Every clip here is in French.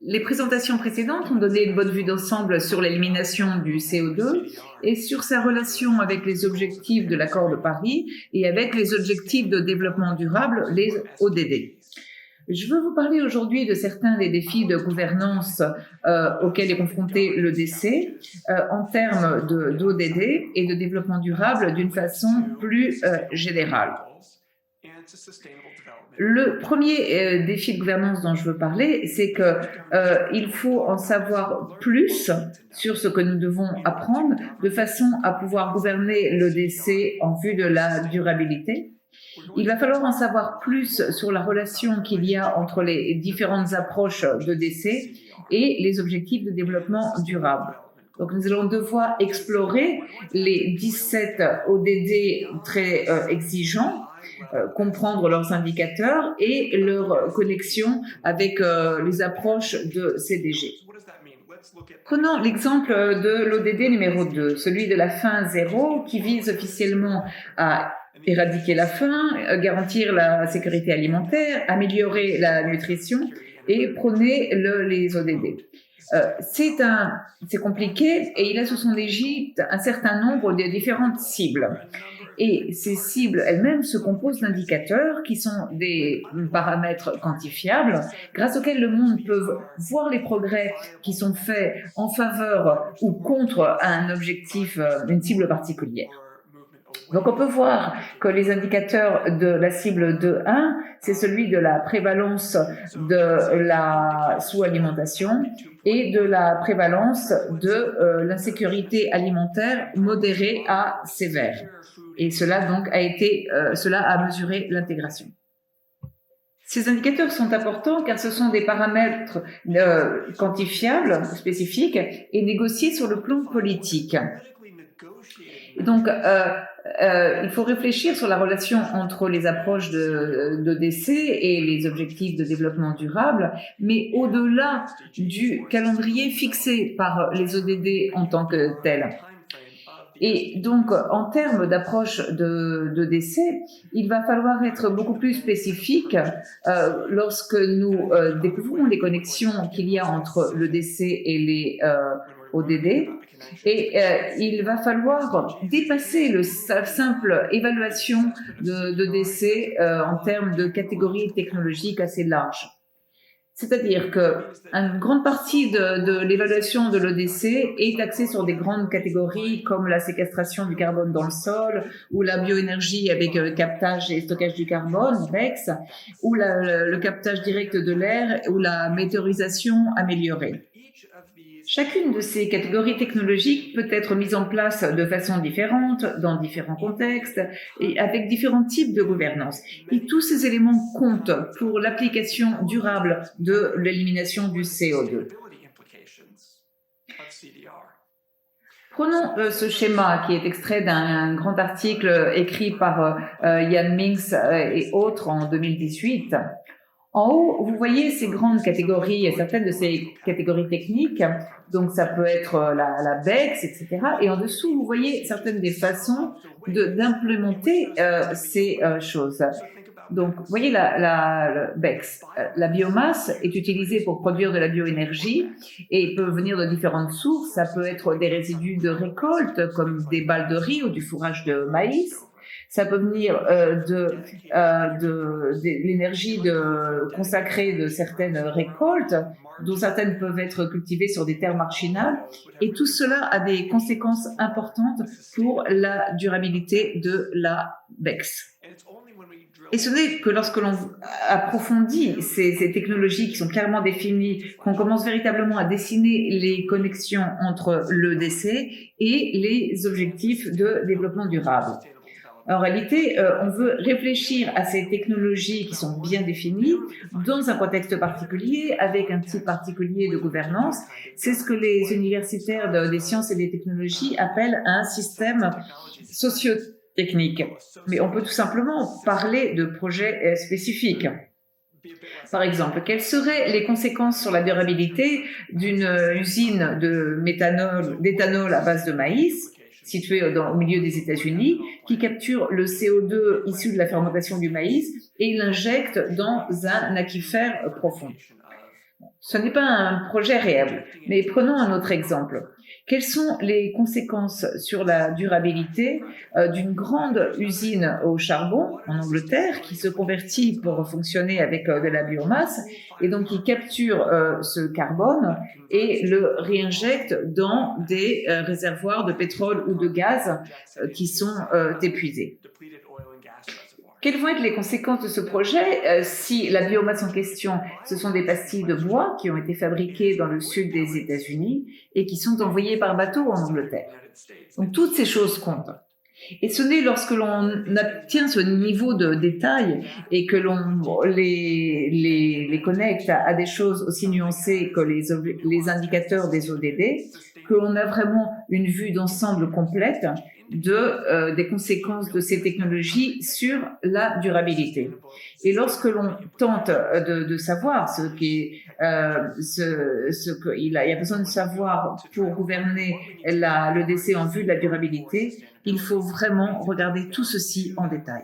Les présentations précédentes ont donné une bonne vue d'ensemble sur l'élimination du CO2 et sur sa relation avec les objectifs de l'accord de Paris et avec les objectifs de développement durable, les ODD. Je veux vous parler aujourd'hui de certains des défis de gouvernance auxquels est confronté l'EDC en termes d'ODD et de développement durable d'une façon plus générale. Le premier défi de gouvernance dont je veux parler, c'est qu'il faut en savoir plus sur ce que nous devons apprendre de façon à pouvoir gouverner l'EDC en vue de la durabilité. Il va falloir en savoir plus sur la relation qu'il y a entre les différentes approches d'EDC et les objectifs de développement durable. Donc nous allons devoir explorer les 17 ODD très exigeants, comprendre leurs indicateurs et leur connexion avec les approches de CDG. Prenons l'exemple de l'ODD numéro 2, celui de la faim zéro, qui vise officiellement à éradiquer la faim, garantir la sécurité alimentaire, améliorer la nutrition et prôner les ODD. C'est compliqué et il a sous son égide un certain nombre de différentes cibles. Et ces cibles elles-mêmes se composent d'indicateurs qui sont des paramètres quantifiables grâce auxquels le monde peut voir les progrès qui sont faits en faveur ou contre un objectif, une cible particulière. Donc on peut voir que les indicateurs de la cible 2.1, c'est celui de la prévalence de la sous-alimentation et de la prévalence de l'insécurité alimentaire modérée à sévère. Et cela donc a mesuré l'intégration. Ces indicateurs sont importants car ce sont des paramètres quantifiables, spécifiques et négociés sur le plan politique. Et donc, il faut réfléchir sur la relation entre les approches d'EDC et les objectifs de développement durable, mais au-delà du calendrier fixé par les ODD en tant que tel. Et donc, en termes d'approche d'EDC, il va falloir être beaucoup plus spécifique lorsque nous découvrons les connexions qu'il y a entre l'EDC et les ODD. Et il va falloir dépasser la simple évaluation d'EDC en termes de catégories technologiques assez larges. C'est-à-dire qu'une grande partie de l'évaluation de l'EDC est axée sur des grandes catégories comme la séquestration du carbone dans le sol ou la bioénergie avec captage et stockage du carbone, BECS, ou le captage direct de l'air ou la météorisation améliorée. Chacune de ces catégories technologiques peut être mise en place de façon différente, dans différents contextes et avec différents types de gouvernance. Et tous ces éléments comptent pour l'application durable de l'élimination du CO2. Prenons ce schéma qui est extrait d'un grand article écrit par Ian Minks et autres en 2018. En haut, vous voyez ces grandes catégories, certaines de ces catégories techniques, donc ça peut être la BECS, etc. Et en dessous, vous voyez certaines des façons d'implémenter ces choses. Donc, vous voyez la BECS, la biomasse est utilisée pour produire de la bioénergie et peut venir de différentes sources. Ça peut être des résidus de récolte, comme des balles de riz ou du fourrage de maïs. Ça peut venir de l'énergie consacrée de certaines récoltes, dont certaines peuvent être cultivées sur des terres marginales. Et tout cela a des conséquences importantes pour la durabilité de la BECS. Et ce n'est que lorsque l'on approfondit ces technologies qui sont clairement définies, qu'on commence véritablement à dessiner les connexions entre l'EDC et les objectifs de développement durable. En réalité, on veut réfléchir à ces technologies qui sont bien définies dans un contexte particulier, avec un type particulier de gouvernance. C'est ce que les universitaires des sciences et des technologies appellent un système socio-technique. Mais on peut tout simplement parler de projets spécifiques. Par exemple, quelles seraient les conséquences sur la durabilité d'une usine d'éthanol à base de maïs située au milieu des États-Unis, qui capture le CO2 issu de la fermentation du maïs et l'injecte dans un aquifère profond. Ce n'est pas un projet réel, mais prenons un autre exemple. Quelles sont les conséquences sur la durabilité d'une grande usine au charbon en Angleterre qui se convertit pour fonctionner avec de la biomasse et donc qui capture ce carbone et le réinjecte dans des réservoirs de pétrole ou de gaz qui sont épuisés? Quelles vont être les conséquences de ce projet si la biomasse en question, ce sont des pastilles de bois qui ont été fabriquées dans le sud des États-Unis et qui sont envoyées par bateau en Angleterre? Donc toutes ces choses comptent. Et ce n'est lorsque l'on obtient ce niveau de détail et que l'on les connecte à des choses aussi nuancées que les indicateurs des ODD que l'on a vraiment une vue d'ensemble complète des conséquences de ces technologies sur la durabilité. Et lorsque l'on tente de savoir il y a besoin de savoir pour gouverner le décès en vue de la durabilité, il faut vraiment regarder tout ceci en détail.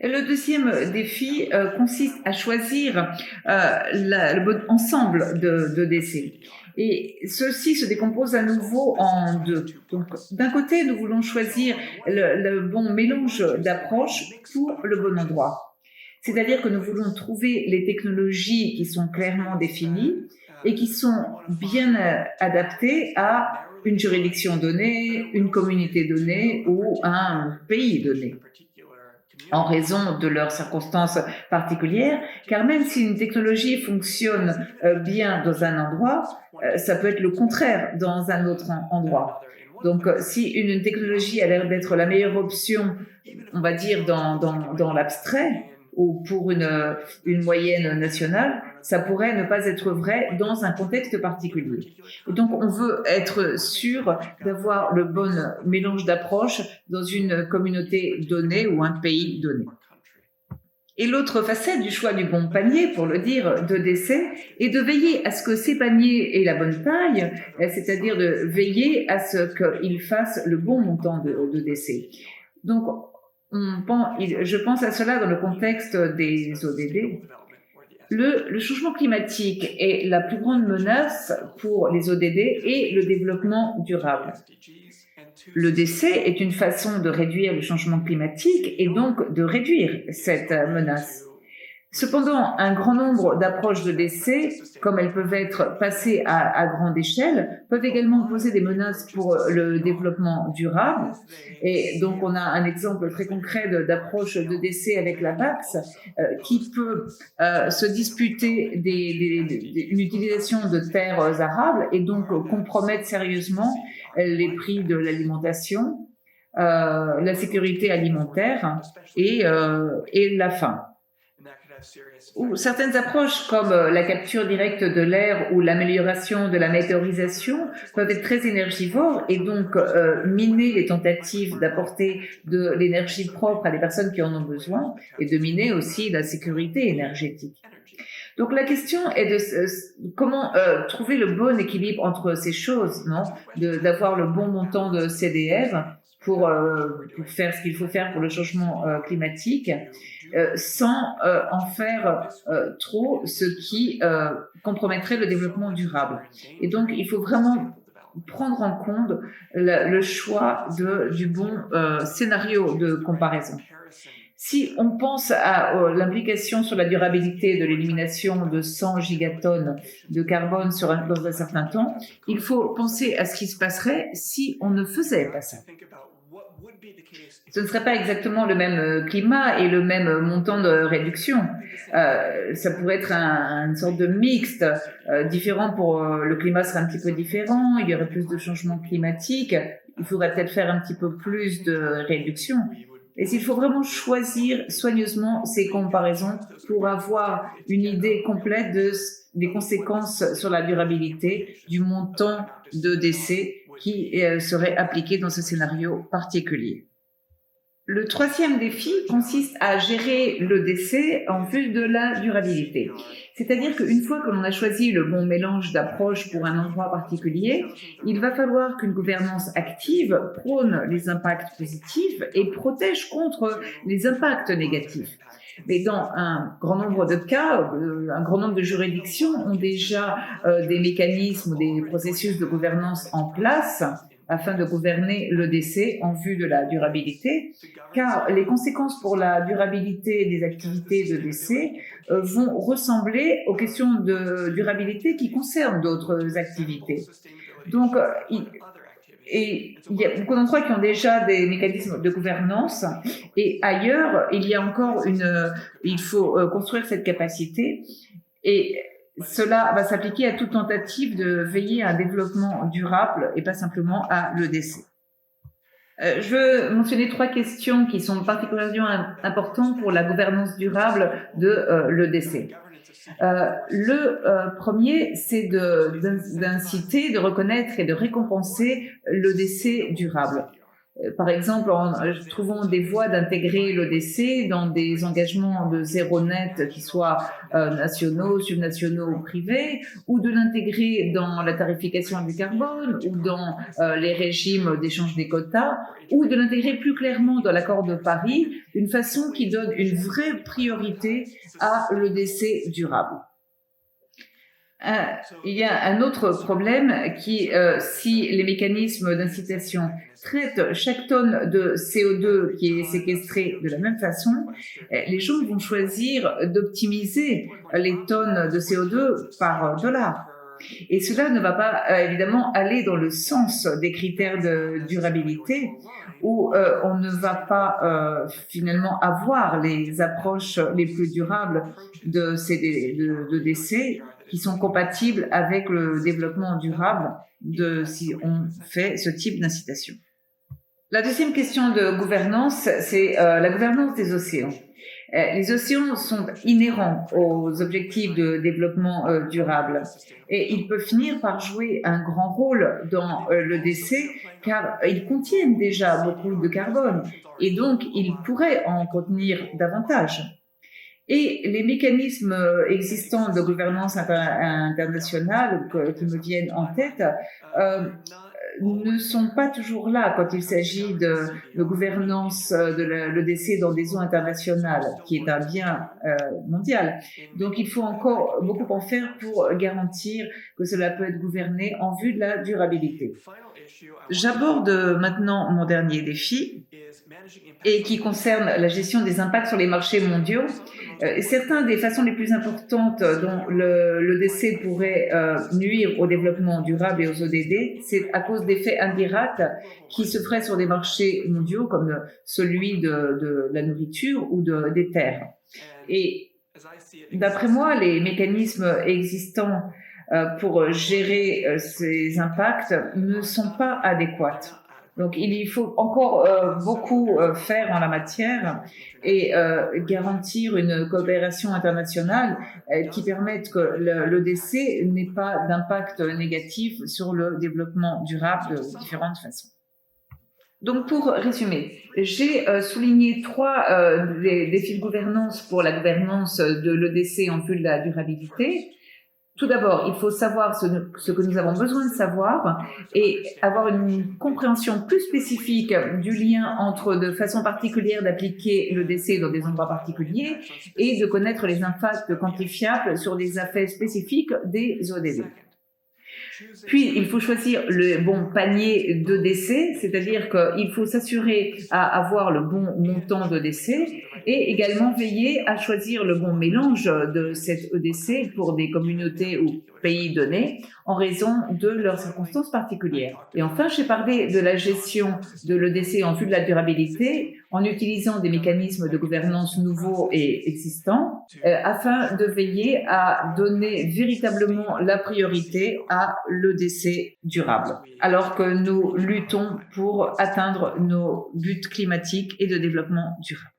Et le deuxième défi consiste à choisir le bon ensemble de décès. Et ceci se décompose à nouveau en deux. Donc, d'un côté, nous voulons choisir le bon mélange d'approches pour le bon endroit. C'est-à-dire que nous voulons trouver les technologies qui sont clairement définies et qui sont bien adaptées à une juridiction donnée, une communauté donnée ou un pays donné, en raison de leurs circonstances particulières, car même si une technologie fonctionne bien dans un endroit, ça peut être le contraire dans un autre endroit. Donc, si une technologie a l'air d'être la meilleure option, on va dire dans l'abstrait, ou pour une moyenne nationale, ça pourrait ne pas être vrai dans un contexte particulier. Et donc, on veut être sûr d'avoir le bon mélange d'approches dans une communauté donnée ou un pays donné. Et l'autre facette du choix du bon panier, pour le dire, de décès, est de veiller à ce que ces paniers aient la bonne taille, c'est-à-dire de veiller à ce qu'ils fassent le bon montant de décès. Donc, je pense à cela dans le contexte des ODD. Le changement climatique est la plus grande menace pour les ODD et le développement durable. Le décès est une façon de réduire le changement climatique et donc de réduire cette menace. Cependant, un grand nombre d'approches de décès, comme elles peuvent être passées à grande échelle, peuvent également poser des menaces pour le développement durable. Et donc, on a un exemple très concret d'approche de décès avec la BACS qui peut se disputer une utilisation de terres arables et donc compromettre sérieusement les prix de l'alimentation, la sécurité alimentaire et la faim. Ou certaines approches comme la capture directe de l'air ou l'amélioration de la météorisation peuvent être très énergivores et donc miner les tentatives d'apporter de l'énergie propre à des personnes qui en ont besoin et de miner aussi la sécurité énergétique. Donc la question est de comment trouver le bon équilibre entre ces choses, non, d'avoir le bon montant de CDR pour faire ce qu'il faut faire pour le changement climatique, sans en faire trop, ce qui compromettrait le développement durable. Et donc, il faut vraiment prendre en compte le choix du bon scénario de comparaison. Si on pense à l'implication sur la durabilité de l'élimination de 100 gigatonnes de carbone dans un certain temps, il faut penser à ce qui se passerait si on ne faisait pas ça. Ce ne serait pas exactement le même climat et le même montant de réduction. Ça pourrait être une sorte de mixte différent le climat serait un petit peu différent, il y aurait plus de changements climatiques, il faudrait peut-être faire un petit peu plus de réduction. Et il faut vraiment choisir soigneusement ces comparaisons pour avoir une idée complète des conséquences sur la durabilité du montant de décès qui serait appliqué dans ce scénario particulier. Le troisième défi consiste à gérer le décès en vue de la durabilité. C'est-à-dire qu'une fois que l'on a choisi le bon mélange d'approches pour un endroit particulier, il va falloir qu'une gouvernance active prône les impacts positifs et protège contre les impacts négatifs. Mais dans un grand nombre de cas, un grand nombre de juridictions ont déjà des mécanismes ou des processus de gouvernance en place afin de gouverner le décès en vue de la durabilité, car les conséquences pour la durabilité des activités de décès vont ressembler aux questions de durabilité qui concernent d'autres activités. Donc, il y a beaucoup d'endroits qui ont déjà des mécanismes de gouvernance, et ailleurs, il faut construire cette capacité, et cela va s'appliquer à toute tentative de veiller à un développement durable et pas simplement à l'EDC. Je veux mentionner 3 questions qui sont particulièrement importantes pour la gouvernance durable de l'EDC. Le premier, c'est d'inciter, de reconnaître et de récompenser l'EDC durable. Par exemple, trouvons des voies d'intégrer l'EDC dans des engagements de zéro net qui soient nationaux, subnationaux ou privés, ou de l'intégrer dans la tarification du carbone, ou dans les régimes d'échange des quotas, ou de l'intégrer plus clairement dans l'accord de Paris, d'une façon qui donne une vraie priorité à l'EDC durable. Il y a un autre problème qui, si les mécanismes d'incitation traitent chaque tonne de CO2 qui est séquestrée de la même façon, les gens vont choisir d'optimiser les tonnes de CO2 par dollar. Et cela ne va pas évidemment aller dans le sens des critères de durabilité, où on ne va pas finalement avoir les approches les plus durables de décès qui sont compatibles avec le développement durable si on fait ce type d'incitation. La deuxième question de gouvernance, c'est la gouvernance des océans. Les océans sont inhérents aux objectifs de développement durable et ils peuvent finir par jouer un grand rôle dans le décès car ils contiennent déjà beaucoup de carbone et donc ils pourraient en contenir davantage. Et les mécanismes existants de gouvernance internationale qui me viennent en tête ne sont pas toujours là quand il s'agit de gouvernance de l'EDC dans des zones internationales, qui est un bien mondial. Donc il faut encore beaucoup en faire pour garantir que cela peut être gouverné en vue de la durabilité. J'aborde maintenant mon dernier défi, et qui concerne la gestion des impacts sur les marchés mondiaux. Certains des façons les plus importantes dont l'EDC pourrait nuire au développement durable et aux ODD, c'est à cause d'effets indirects qui se feraient sur des marchés mondiaux comme celui de la nourriture ou des terres. Et d'après moi, les mécanismes existants pour gérer ces impacts ne sont pas adéquats. Donc, il faut encore beaucoup faire en la matière et garantir une coopération internationale qui permette que l'EDC n'ait pas d'impact négatif sur le développement durable de différentes façons. Donc, pour résumer, j'ai souligné 3 défis de gouvernance pour la gouvernance de l'EDC en vue de la durabilité. Tout d'abord, il faut savoir ce que nous avons besoin de savoir et avoir une compréhension plus spécifique du lien entre de façon particulière d'appliquer le décès dans des endroits particuliers et de connaître les impacts quantifiables sur des effets spécifiques des ODD. Puis, il faut choisir le bon panier de décès, c'est-à-dire qu'il faut s'assurer à avoir le bon montant de décès et également veiller à choisir le bon mélange de cet EDC pour des communautés ou pays donnés en raison de leurs circonstances particulières. Et enfin, j'ai parlé de la gestion de l'EDC en vue de la durabilité en utilisant des mécanismes de gouvernance nouveaux et existants afin de veiller à donner véritablement la priorité à l'EDC durable, alors que nous luttons pour atteindre nos buts climatiques et de développement durable.